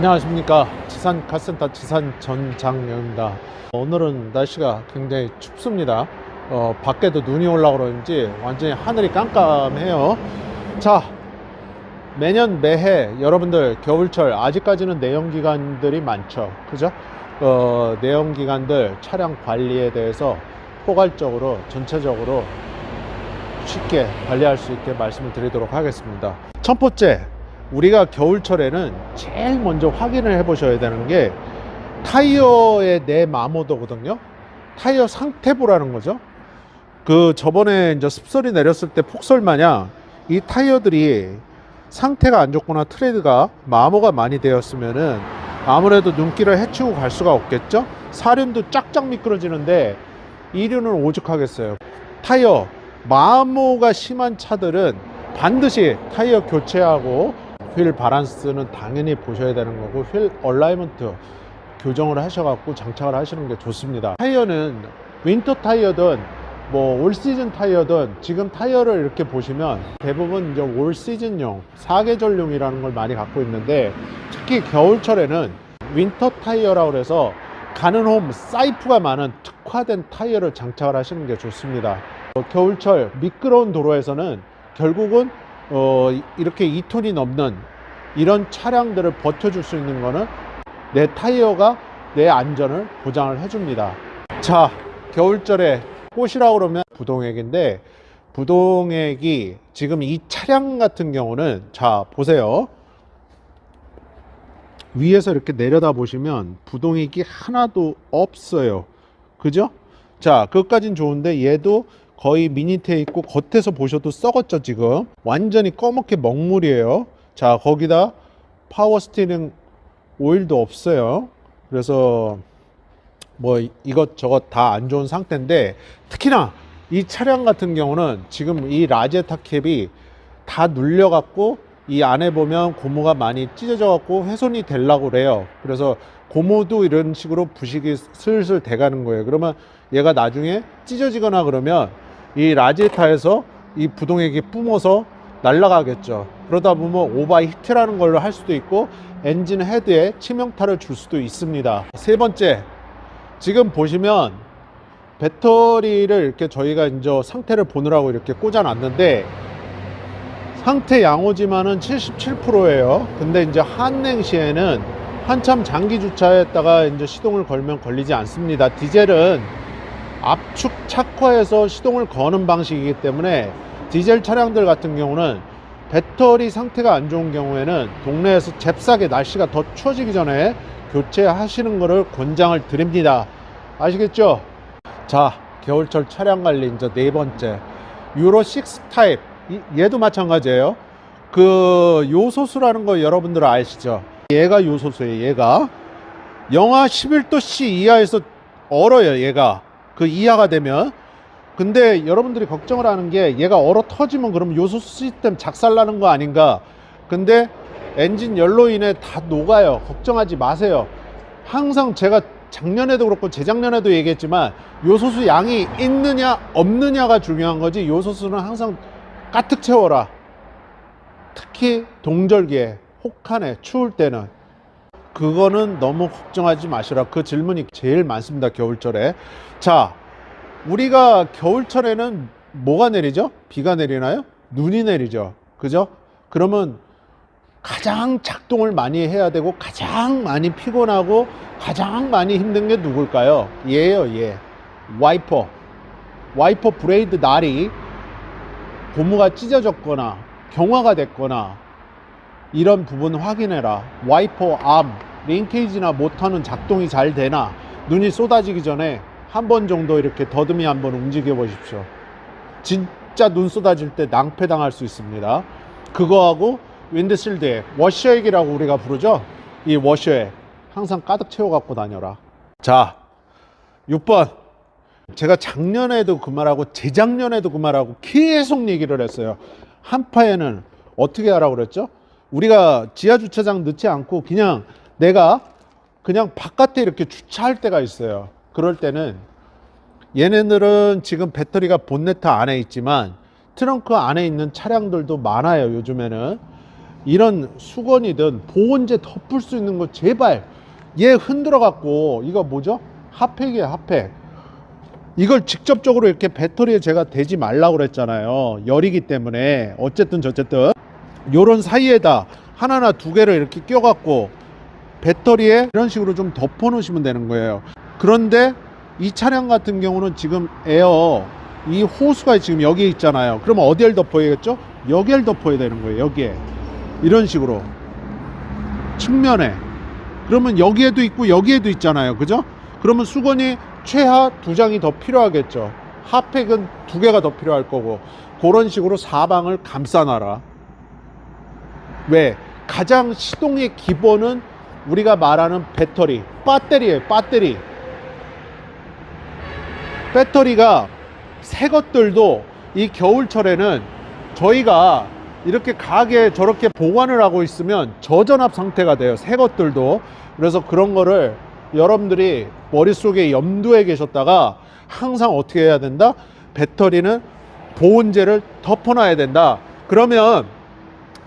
안녕하십니까. 지산 카센터 지산 전장영입니다. 오늘은 날씨가 굉장히 춥습니다. 밖에도 눈이 올라오고 그러는지 완전히 하늘이 깜깜해요. 자, 매년 매해 여러분들 겨울철 아직까지는 내연기관들이 많죠. 그죠? 내연기관들 차량 관리에 대해서 포괄적으로 전체적으로 쉽게 관리할 수 있게 말씀을 드리도록 하겠습니다. 첫 번째, 우리가 겨울철에는 제일 먼저 확인을 해 보셔야 되는 게 타이어의 내마모도거든요. 타이어 상태부라는 거죠. 저번에 이제 습설이 내렸을 때 폭설 마냥 이 타이어들이 상태가 안 좋거나 트레드가 마모가 많이 되었으면은 아무래도 눈길을 헤치고 갈 수가 없겠죠. 사륜도 쫙쫙 미끄러지는데 이륜은 오죽하겠어요. 타이어 마모가 심한 차들은 반드시 타이어 교체하고 휠 바란스는 당연히 보셔야 되는 거고, 휠 얼라이먼트 교정을 하셔갖고 장착을 하시는 게 좋습니다. 타이어는 윈터 타이어든 올 시즌 타이어든 지금 타이어를 이렇게 보시면 대부분 이제 올 시즌용, 사계절용이라는 걸 많이 갖고 있는데, 특히 겨울철에는 윈터 타이어라고 해서 가는 홈 사이프가 많은 특화된 타이어를 장착을 하시는 게 좋습니다. 겨울철 미끄러운 도로에서는 결국은 이렇게 2톤이 넘는 이런 차량들을 버텨줄 수 있는 거는 내 타이어가 내 안전을 보장을 해줍니다. 자, 겨울철에 꽃이라고 그러면 부동액인데, 부동액이 지금 이 차량 같은 경우는, 자 보세요, 위에서 이렇게 내려다 보시면 부동액이 하나도 없어요. 그죠? 자, 그것까진 좋은데 얘도 거의 미니트에 있고 겉에서 보셔도 썩었죠. 지금 완전히 검게 먹물이에요. 자, 거기다 파워 스티링 오일도 없어요. 그래서 이것저것 다 안 좋은 상태인데, 특히나 이 차량 같은 경우는 지금 이 라제타 캡이 다 눌려 갖고 이 안에 보면 고무가 많이 찢어져 갖고 훼손이 되려고 그래요. 그래서 고무도 이런 식으로 부식이 슬슬 돼가는 거예요. 그러면 얘가 나중에 찢어지거나 그러면 이 라제타에서 이 부동액이 뿜어서 날아가겠죠. 그러다 보면 오버히트라는 걸로 할 수도 있고 엔진 헤드에 치명타를 줄 수도 있습니다. 세 번째, 지금 보시면 배터리를 이렇게 저희가 이제 상태를 보느라고 이렇게 꽂아 놨는데, 상태 양호지만은 77%예요. 근데 이제 한냉 시에는 한참 장기 주차했다가 이제 시동을 걸면 걸리지 않습니다. 디젤은 압축 착화해서 시동을 거는 방식이기 때문에 디젤 차량들 같은 경우는 배터리 상태가 안 좋은 경우에는 동네에서 잽싸게 날씨가 더 추워지기 전에 교체하시는 것을 권장을 드립니다. 아시겠죠? 자, 겨울철 차량 관리 이제 네 번째, 유로 6 타입, 얘도 마찬가지예요. 요소수라는 거 여러분들 아시죠? 얘가 요소수예요. 얘가 영하 11도씨 이하에서 얼어요. 얘가 이하가 되면. 근데 여러분들이 걱정을 하는 게, 얘가 얼어 터지면 그럼 요소수 시스템 작살나는 거 아닌가. 근데 엔진 열로 인해 다 녹아요. 걱정하지 마세요. 항상 제가 작년에도 그렇고 재작년에도 얘기했지만, 요소수 양이 있느냐 없느냐가 중요한 거지, 요소수는 항상 가득 채워라. 특히 동절기에, 혹한에, 추울 때는 그거는 너무 걱정하지 마시라. 그 질문이 제일 많습니다, 겨울철에. 자, 우리가 겨울철에는 뭐가 내리죠? 비가 내리나요? 눈이 내리죠. 그죠? 그러면 가장 작동을 많이 해야 되고 가장 많이 피곤하고 가장 많이 힘든 게 누굴까요? 얘예요. 얘 와이퍼 브레이드 날이 고무가 찢어졌거나 경화가 됐거나 이런 부분 확인해라. 와이퍼 암, 링케이지나 모터는 작동이 잘 되나, 눈이 쏟아지기 전에 한 번 정도 이렇게 더듬이 한번 움직여 보십시오. 진짜 눈 쏟아질 때 낭패 당할 수 있습니다. 그거하고 윈드실드에 워셔액이라고 우리가 부르죠. 이 워셔액 항상 가득 채워 갖고 다녀라. 자, 6번, 제가 작년에도 그 말하고 재작년에도 그 말하고 계속 얘기를 했어요. 한파에는 어떻게 하라고 그랬죠? 우리가 지하 주차장 넣지 않고 내가 그냥 바깥에 이렇게 주차할 때가 있어요. 그럴 때는 얘네들은 지금 배터리가 본네트 안에 있지만 트렁크 안에 있는 차량들도 많아요. 요즘에는 이런 수건이든 보온재 덮을 수 있는 거 제발. 얘 흔들어 갖고 이거 뭐죠? 핫팩이에요, 핫팩. 이걸 직접적으로 이렇게 배터리에 제가 대지 말라고 그랬잖아요. 열이기 때문에. 어쨌든 저쨌든 요런 사이에다 하나나 두 개를 이렇게 껴 갖고 배터리에 이런 식으로 좀 덮어 놓으시면 되는 거예요. 그런데 이 차량 같은 경우는 지금 에어 이 호수가 지금 여기 있잖아요. 그러면 어디를 덮어야겠죠? 여기를 덮어야 되는 거예요. 여기에 이런 식으로 측면에. 그러면 여기에도 있고 여기에도 있잖아요. 그죠? 그러면 수건이 최하 2장이 더 필요하겠죠. 핫팩은 2개가 더 필요할 거고. 그런 식으로 사방을 감싸놔라. 왜? 가장 시동의 기본은 우리가 말하는 배터리, 배터리예요. 배터리가 새 것들도 이 겨울철에는 저희가 이렇게 가게 저렇게 보관을 하고 있으면 저전압 상태가 돼요. 새 것들도. 그래서 그런 거를 여러분들이 머릿속에 염두에 계셨다가 항상 어떻게 해야 된다? 배터리는 보온재를 덮어놔야 된다. 그러면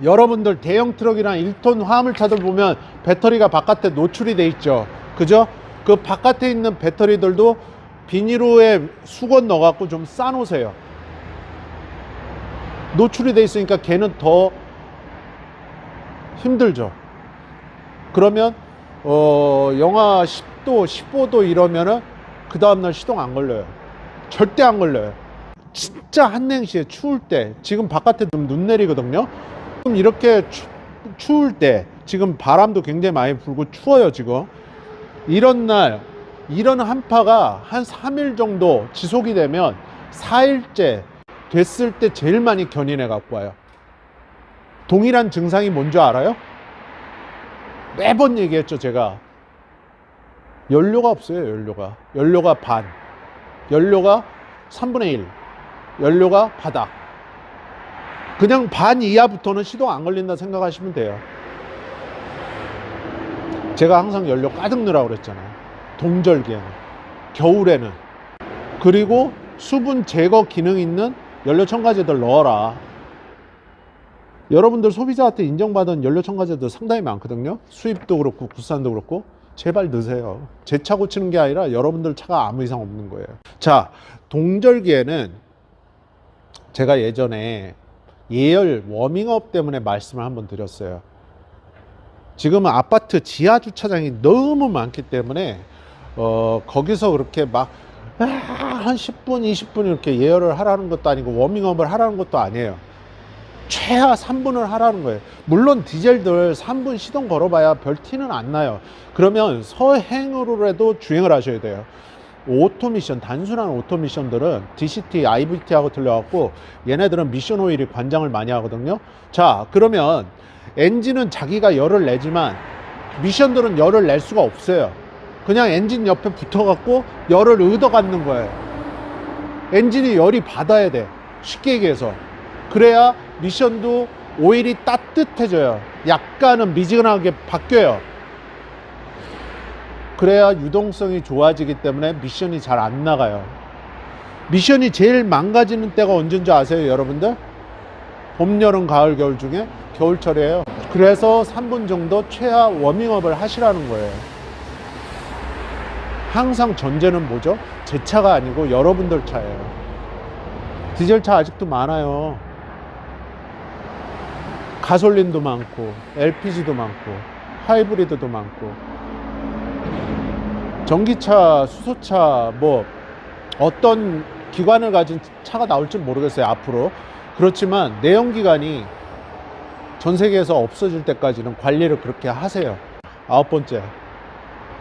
여러분들 대형 트럭이나 1톤 화물차들 보면 배터리가 바깥에 노출이 돼 있죠. 그죠? 그 바깥에 있는 배터리들도 비닐로에 수건 넣어 갖고 좀 싸 놓으세요. 노출이 돼 있으니까 걔는 더 힘들죠. 그러면 영하 10도 15도 이러면은 그 다음날 시동 안 걸려요. 절대 안 걸려요. 진짜 한냉시에 추울 때, 지금 바깥에 좀 눈 내리거든요. 지금 이렇게 추울 때, 지금 바람도 굉장히 많이 불고 추워요. 지금 이런 날, 이런 한파가 한 3일 정도 지속이 되면 4일째 됐을 때 제일 많이 견인해 갖고 와요. 동일한 증상이 뭔지 알아요? 매번 얘기했죠. 제가 연료가 없어요. 연료가 반, 연료가 3분의 1, 연료가 바닥. 그냥 반 이하부터는 시동 안 걸린다 생각하시면 돼요. 제가 항상 연료 가득 넣으라고 그랬잖아요. 동절기에는, 겨울에는. 그리고 수분 제거 기능 있는 연료 첨가제들 넣어라. 여러분들 소비자한테 인정받은 연료 첨가제들 상당히 많거든요. 수입도 그렇고 국산도 그렇고. 제발 넣으세요. 제 차 고치는 게 아니라 여러분들 차가 아무 이상 없는 거예요. 자, 동절기에는 제가 예전에 예열 워밍업 때문에 말씀을 한번 드렸어요. 지금은 아파트 지하 주차장이 너무 많기 때문에 거기서 그렇게 막 한 10분 20분 이렇게 예열을 하라는 것도 아니고 워밍업을 하라는 것도 아니에요. 최하 3분을 하라는 거예요. 물론 디젤들 3분 시동 걸어봐야 별 티는 안 나요. 그러면 서행으로라도 주행을 하셔야 돼요. 오토미션, 단순한 오토미션들은 DCT, IVT하고 틀려갖고 얘네들은 미션 오일이 관장을 많이 하거든요. 자, 그러면 엔진은 자기가 열을 내지만 미션들은 열을 낼 수가 없어요. 그냥 엔진 옆에 붙어갖고 열을 얻어갖는 거예요. 엔진이 열이 받아야 돼. 쉽게 얘기해서. 그래야 미션도 오일이 따뜻해져요. 약간은 미지근하게 바뀌어요. 그래야 유동성이 좋아지기 때문에 미션이 잘 안 나가요. 미션이 제일 망가지는 때가 언제인지 아세요, 여러분들? 봄, 여름, 가을, 겨울 중에 겨울철이에요. 그래서 3분 정도 최하 워밍업을 하시라는 거예요. 항상 전제는 뭐죠? 제 차가 아니고 여러분들 차예요. 디젤차 아직도 많아요. 가솔린도 많고 LPG도 많고 하이브리드도 많고 전기차, 수소차 뭐 어떤 기관을 가진 차가 나올지 모르겠어요. 앞으로. 그렇지만 내연기관이 전 세계에서 없어질 때까지는 관리를 그렇게 하세요. 9번째,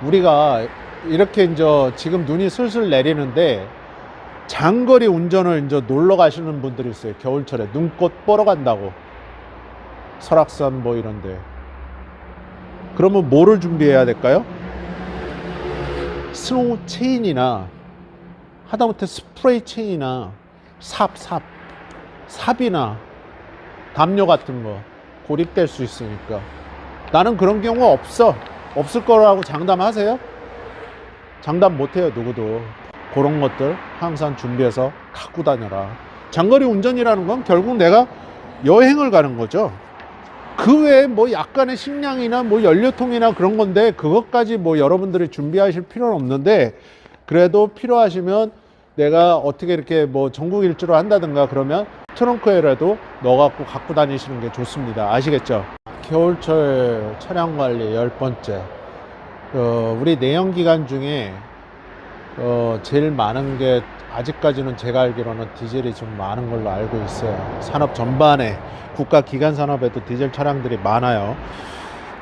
우리가 이렇게 이제 지금 눈이 슬슬 내리는데 장거리 운전을 이제 놀러 가시는 분들이 있어요. 겨울철에 눈꽃 보러 간다고. 설악산 뭐 이런데. 그러면 뭐를 준비해야 될까요? 스노우 체인이나 하다못해 스프레이 체인이나 삽이나 담요 같은 거 고립될 수 있으니까. 나는 그런 경우가 없을 거라고 장담하세요? 장담 못해요. 누구도. 그런 것들 항상 준비해서 갖고 다녀라. 장거리 운전이라는 건 결국 내가 여행을 가는 거죠. 그 외에 뭐 약간의 식량이나 뭐 연료통이나 그런 건데 그것까지 뭐 여러분들이 준비하실 필요는 없는데, 그래도 필요하시면 내가 어떻게 이렇게 뭐 전국 일주로 한다든가 그러면 트렁크에라도 넣어갖고 갖고 다니시는 게 좋습니다. 아시겠죠? 겨울철 차량 관리 10번째. 우리 내연기관 중에 제일 많은 게, 아직까지는 제가 알기로는 디젤이 좀 많은 걸로 알고 있어요. 산업 전반에, 국가 기관 산업에도 디젤 차량들이 많아요.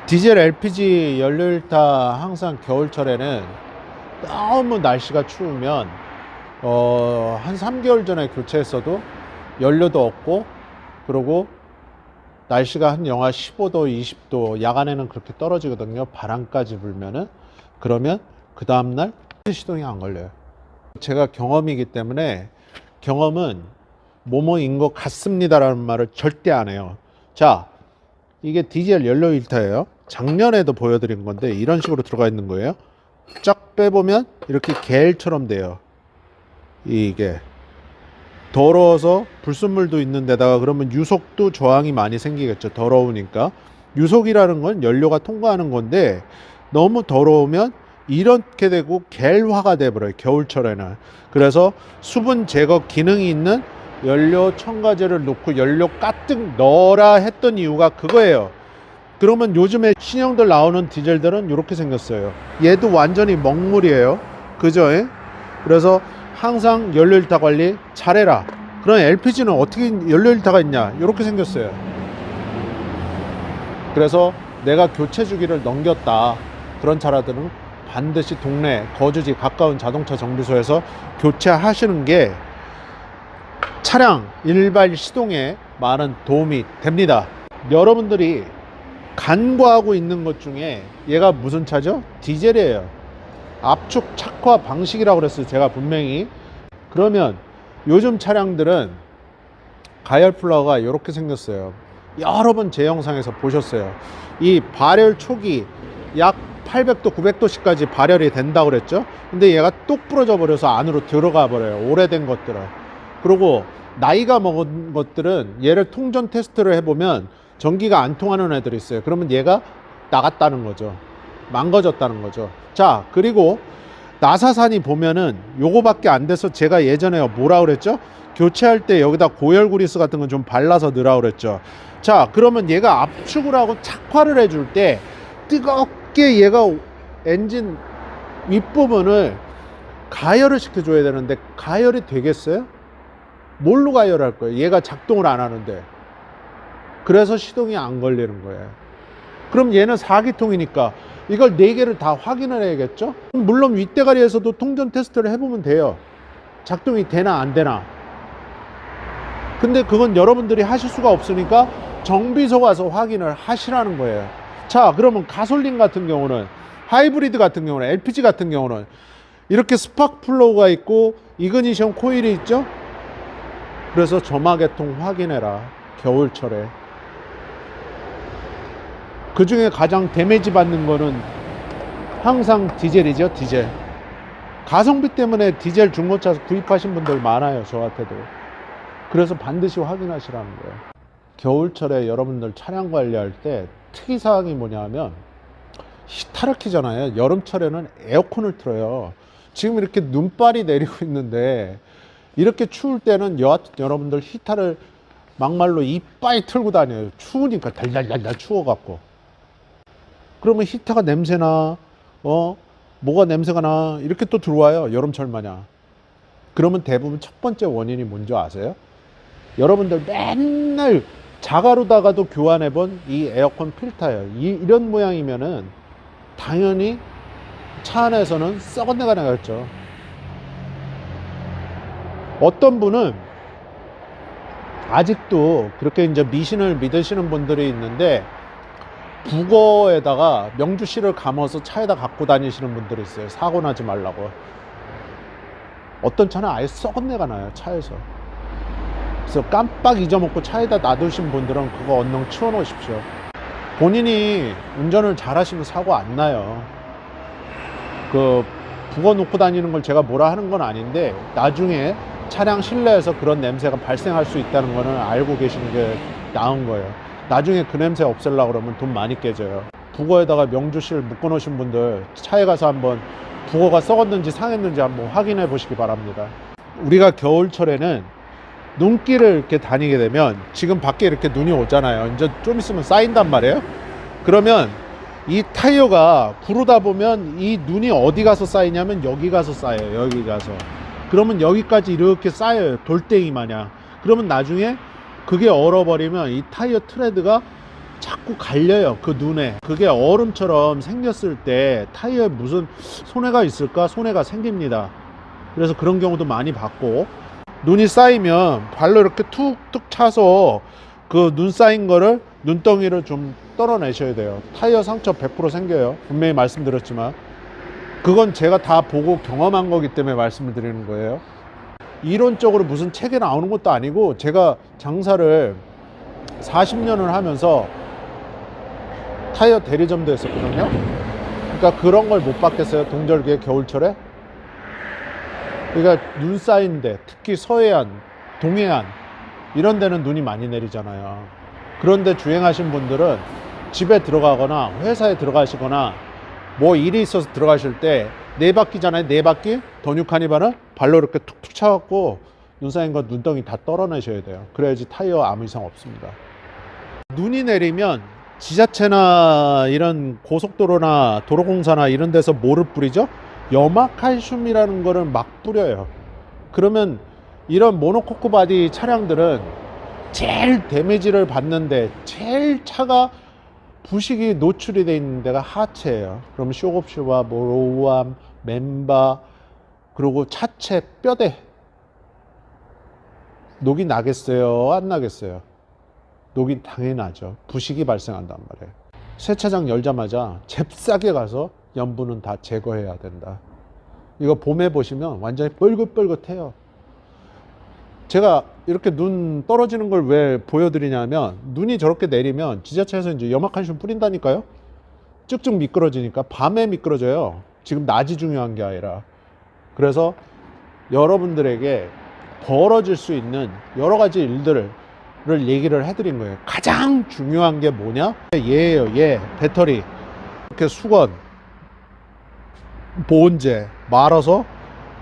디젤 LPG 연료일타 항상 겨울철에는 너무 날씨가 추우면 한 3개월 전에 교체했어도 연료도 없고, 그리고 날씨가 한 영하 15도, 20도, 야간에는 그렇게 떨어지거든요. 바람까지 불면은. 그러면 그 다음날 시동이 안 걸려요. 제가 경험이기 때문에, 경험은 뭐뭐인 것 같습니다라는 말을 절대 안 해요. 자, 이게 디젤 연료 일타예요. 작년에도 보여드린 건데 이런 식으로 들어가 있는 거예요. 쫙 빼보면 이렇게 겔처럼 돼요. 이게 더러워서 불순물도 있는 데다가, 그러면 유속도 저항이 많이 생기겠죠. 더러우니까. 유속이라는 건 연료가 통과하는 건데 너무 더러우면 이렇게 되고 겔화가 돼버려요, 겨울철에는. 그래서 수분 제거 기능이 있는 연료 첨가제를 넣고 연료 가득 넣어라 했던 이유가 그거예요. 그러면 요즘에 신형들 나오는 디젤들은 이렇게 생겼어요. 얘도 완전히 먹물이에요. 그죠? 그래서 항상 연료일타 관리 잘해라. 그럼 LPG는 어떻게 연료일타가 있냐? 이렇게 생겼어요. 그래서 내가 교체 주기를 넘겼다, 그런 차량들은 반드시 동네 거주지 가까운 자동차 정비소에서 교체하시는 게 차량 일발 시동에 많은 도움이 됩니다. 여러분들이 간과하고 있는 것 중에 얘가 무슨 차죠? 디젤이에요. 압축 착화 방식이라고 그랬어요, 제가 분명히. 그러면 요즘 차량들은 가열 플러그가 이렇게 생겼어요. 여러 번 제 영상에서 보셨어요. 이 발열 초기 약 800도 900도씩까지 발열이 된다고 그랬죠. 근데 얘가 똑 부러져 버려서 안으로 들어가 버려요, 오래된 것들은. 그리고 나이가 먹은 것들은 얘를 통전 테스트를 해보면 전기가 안 통하는 애들이 있어요. 그러면 얘가 나갔다는 거죠. 망가졌다는 거죠. 자, 그리고 나사산이 보면은 요거밖에 안 돼서 제가 예전에 뭐라 그랬죠? 교체할 때 여기다 고열 그리스 같은 건 좀 발라서 넣으라 그랬죠. 자, 그러면 얘가 압축을 하고 착화를 해줄 때 뜨겁게 얘가 엔진 윗부분을 가열을 시켜줘야 되는데 가열이 되겠어요? 뭘로 가열할 거예요? 얘가 작동을 안 하는데. 그래서 시동이 안 걸리는 거예요. 그럼 얘는 4기통이니까 이걸 4개를 다 확인을 해야겠죠? 물론 윗대가리에서도 통전 테스트를 해보면 돼요. 작동이 되나 안 되나. 근데 그건 여러분들이 하실 수가 없으니까 정비소 가서 확인을 하시라는 거예요. 자, 그러면 가솔린 같은 경우는, 하이브리드 같은 경우는, LPG 같은 경우는 이렇게 스파크 플러그가 있고 이그니션 코일이 있죠? 그래서 점화계통 확인해라, 겨울철에. 그 중에 가장 데미지 받는 거는 항상 디젤이죠, 디젤. 가성비 때문에 디젤 중고차 구입하신 분들 많아요, 저한테도. 그래서 반드시 확인하시라는 거예요. 겨울철에 여러분들 차량 관리할 때 특이사항이 뭐냐면 히터를 켜잖아요. 여름철에는 에어컨을 틀어요. 지금 이렇게 눈발이 내리고 있는데 이렇게 추울 때는 여러분들 히터를 막말로 이빨 틀고 다녀요. 추우니까 달달달달 추워갖고. 그러면 히터가 냄새나, 뭐가 냄새가 나, 이렇게 또 들어와요, 여름철 마냥. 그러면 대부분 첫 번째 원인이 뭔지 아세요? 여러분들 맨날 자가로다가도 교환해본 이 에어컨 필터예요. 이런 모양이면은 당연히 차 안에서는 썩은 내가 나겠죠. 어떤 분은 아직도 그렇게 이제 미신을 믿으시는 분들이 있는데 북어에다가 명주실을 감아서 차에다 갖고 다니시는 분들이 있어요. 사고 나지 말라고. 어떤 차는 아예 썩은 내가 나요, 차에서. 그래서 깜빡 잊어먹고 차에다 놔두신 분들은 그거 얼른 치워 놓으십시오. 본인이 운전을 잘 하시면 사고 안 나요. 그 북어 놓고 다니는 걸 제가 뭐라 하는 건 아닌데 나중에 차량 실내에서 그런 냄새가 발생할 수 있다는 거는 알고 계시는 게 나은 거예요. 나중에 그 냄새 없애려고 그러면 돈 많이 깨져요. 북어에다가 명주실 묶어 놓으신 분들 차에 가서 한번 북어가 썩었는지 상했는지 한번 확인해 보시기 바랍니다. 우리가 겨울철에는 눈길을 이렇게 다니게 되면 지금 밖에 이렇게 눈이 오잖아요. 이제 좀 있으면 쌓인단 말이에요. 그러면 이 타이어가 구르다 보면 이 눈이 어디 가서 쌓이냐면 여기 가서 쌓여요. 여기 가서. 그러면 여기까지 이렇게 쌓여요. 돌덩이 마냥. 그러면 나중에 그게 얼어버리면 이 타이어 트레드가 자꾸 갈려요. 그 눈에. 그게 얼음처럼 생겼을 때 타이어에 무슨 손해가 있을까? 손해가 생깁니다. 그래서 그런 경우도 많이 봤고, 눈이 쌓이면 발로 이렇게 툭툭 차서 그 눈 쌓인 거를 눈덩이를 좀 떨어내셔야 돼요. 타이어 상처 100% 생겨요. 분명히 말씀드렸지만 그건 제가 다 보고 경험한 거기 때문에 말씀을 드리는 거예요. 이론적으로 무슨 책에 나오는 것도 아니고 제가 장사를 40년을 하면서 타이어 대리점도 했었거든요. 그러니까 그런 걸 못 받겠어요. 동절기에 겨울철에. 그러니까 눈 쌓인 데, 특히 서해안, 동해안 이런 데는 눈이 많이 내리잖아요. 그런데 주행하신 분들은 집에 들어가거나 회사에 들어가시거나 뭐 일이 있어서 들어가실 때 네 바퀴잖아요. 네 바퀴 더뉴 카니발은 발로 이렇게 툭툭 차갖고 눈 쌓인 거 눈덩이 다 떨어내셔야 돼요. 그래야지 타이어 아무 이상 없습니다. 눈이 내리면 지자체나 이런 고속도로나 도로공사나 이런 데서 뭐를 뿌리죠? 염화칼슘이라는 거를 막 뿌려요. 그러면 이런 모노코크 바디 차량들은 제일 데미지를 받는데 제일 차가 부식이 노출이 되어 있는 데가 하체예요. 그럼 쇼급쇼와 로우암, 멤바, 그리고 차체, 뼈대 녹이 나겠어요? 안 나겠어요? 녹이 당연히 나죠. 부식이 발생한단 말이에요. 세차장 열자마자 잽싸게 가서 염분은 다 제거해야 된다. 이거 봄에 보시면 완전히 뻘긋뻘긋해요. 제가 이렇게 눈 떨어지는 걸 왜 보여드리냐면, 눈이 저렇게 내리면 지자체에서 이제 염화칼슘 뿌린다니까요. 쭉쭉 미끄러지니까. 밤에 미끄러져요. 지금 낮이 중요한 게 아니라. 그래서 여러분들에게 벌어질 수 있는 여러 가지 일들을 얘기를 해드린 거예요. 가장 중요한 게 뭐냐? 얘예요. 얘 배터리 이렇게 수건, 보온제 말아서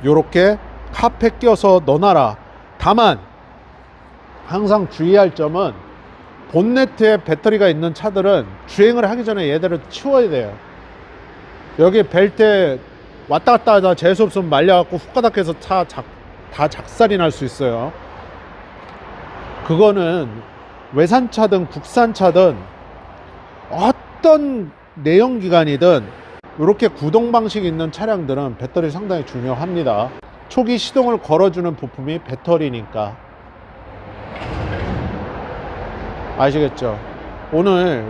요렇게 카페 껴서 넣어놔라. 다만 항상 주의할 점은 본네트에 배터리가 있는 차들은 주행을 하기 전에 얘들을 치워야 돼요. 여기 벨트에 왔다 갔다 하다 재수 없으면 말려갖고 훅가닥해서 차 다 작살이 날 수 있어요. 그거는 외산차든 국산차든 어떤 내연기관이든 이렇게 구동 방식이 있는 차량들은 배터리 상당히 중요합니다. 초기 시동을 걸어주는 부품이 배터리니까. 아시겠죠? 오늘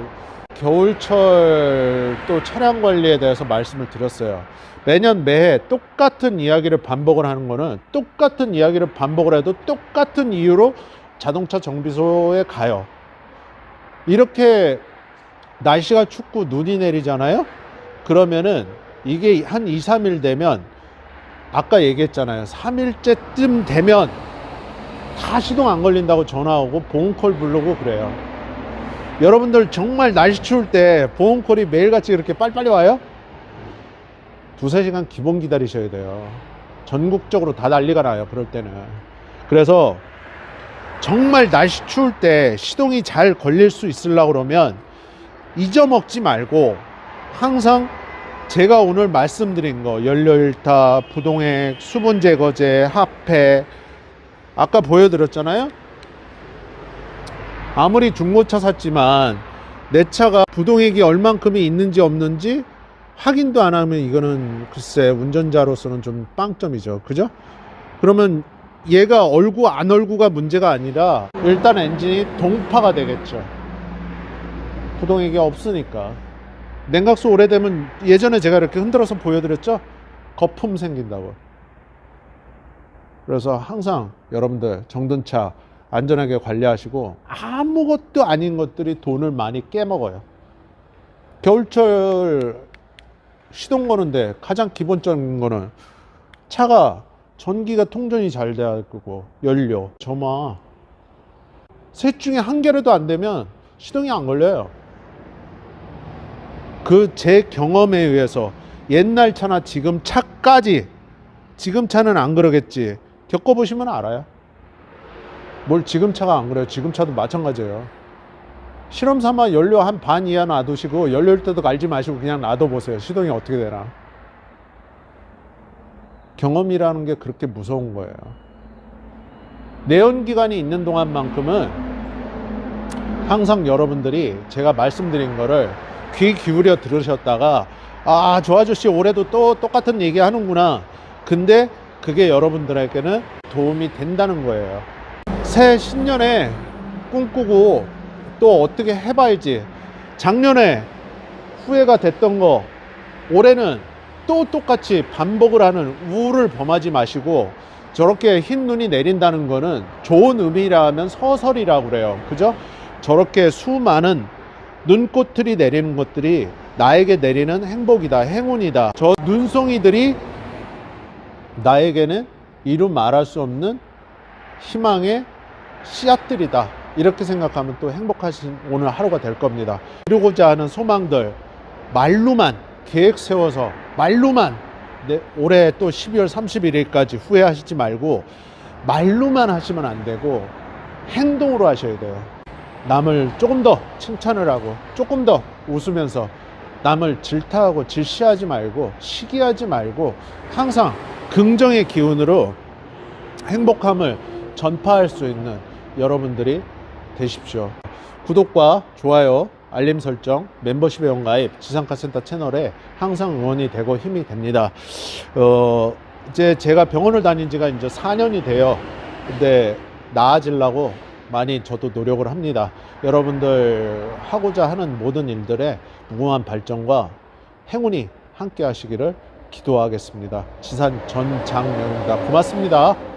겨울철 또 차량 관리에 대해서 말씀을 드렸어요. 매년 매해 똑같은 이야기를 반복을 하는 거는, 똑같은 이야기를 반복을 해도 똑같은 이유로 자동차 정비소에 가요. 이렇게 날씨가 춥고 눈이 내리잖아요. 그러면은 이게 한 2, 3일 되면, 아까 얘기했잖아요. 3일째쯤 되면 다 시동 안 걸린다고 전화 오고 보험콜 부르고 그래요. 여러분들 정말 날씨 추울 때 보험콜이 매일같이 이렇게 빨리빨리 와요? 2-3시간 기본 기다리셔야 돼요. 전국적으로 다 난리가 나요. 그럴 때는. 그래서 정말 날씨 추울 때 시동이 잘 걸릴 수 있으려고 그러면 잊어먹지 말고 항상 제가 오늘 말씀드린 거, 연료일타, 부동액, 수분 제거제, 하패, 아까 보여드렸잖아요. 아무리 중고차 샀지만 내 차가 부동액이 얼만큼이 있는지 없는지 확인도 안 하면 이거는 글쎄 운전자로서는 좀 빵점이죠. 그죠? 그러면 얘가 얼고 안 얼고가 문제가 아니라 일단 엔진이 동파가 되겠죠. 부동액이 없으니까. 냉각수 오래되면, 예전에 제가 이렇게 흔들어서 보여드렸죠? 거품 생긴다고. 그래서 항상 여러분들 정돈차 안전하게 관리하시고, 아무것도 아닌 것들이 돈을 많이 깨먹어요. 겨울철 시동 거는데 가장 기본적인 거는 차가 전기가 통전이 잘 돼야 되고, 연료, 점화, 셋 중에 한 개라도 안 되면 시동이 안 걸려요. 그 제 경험에 의해서 옛날 차나 지금 차까지, 지금 차는 안 그러겠지, 겪어보시면 알아요. 뭘 지금 차가 안 그래요. 지금 차도 마찬가지예요. 실험 삼아 연료 한 반 이하 놔두시고 연료일 때도 갈지 마시고 그냥 놔둬보세요. 시동이 어떻게 되나. 경험이라는 게 그렇게 무서운 거예요. 내연기관이 있는 동안만큼은 항상 여러분들이 제가 말씀드린 거를 귀 기울여 들으셨다가 아, 저 아저씨 올해도 또 똑같은 얘기 하는구나. 근데 그게 여러분들에게는 도움이 된다는 거예요. 새 신년에 꿈꾸고 또 어떻게 해봐야지. 작년에 후회가 됐던 거 올해는 또 똑같이 반복을 하는 우울을 범하지 마시고, 저렇게 흰 눈이 내린다는 거는 좋은 의미라면 서설이라고 그래요. 그죠? 저렇게 수많은 눈꽃들이 내리는 것들이 나에게 내리는 행복이다, 행운이다. 저 눈송이들이 나에게는 이루 말할 수 없는 희망의 씨앗들이다. 이렇게 생각하면 또 행복하신 오늘 하루가 될 겁니다. 이루고자 하는 소망들 말로만 계획 세워서 말로만 올해 또 12월 31일까지 후회하시지 말고 말로만 하시면 안 되고 행동으로 하셔야 돼요. 남을 조금 더 칭찬을 하고 조금 더 웃으면서 남을 질타하고 질시하지 말고 시기하지 말고 항상 긍정의 기운으로 행복함을 전파할 수 있는 여러분들이 되십시오. 구독과 좋아요, 알림 설정, 멤버십 회원가입, 지상카센터 채널에 항상 응원이 되고 힘이 됩니다. 이제 제가 병원을 다닌 지가 이제 4년이 돼요. 근데 나아지려고 많이 저도 노력을 합니다. 여러분들 하고자 하는 모든 일들에 무궁한 발전과 행운이 함께 하시기를 기도하겠습니다. 지산 전장명입니다. 고맙습니다.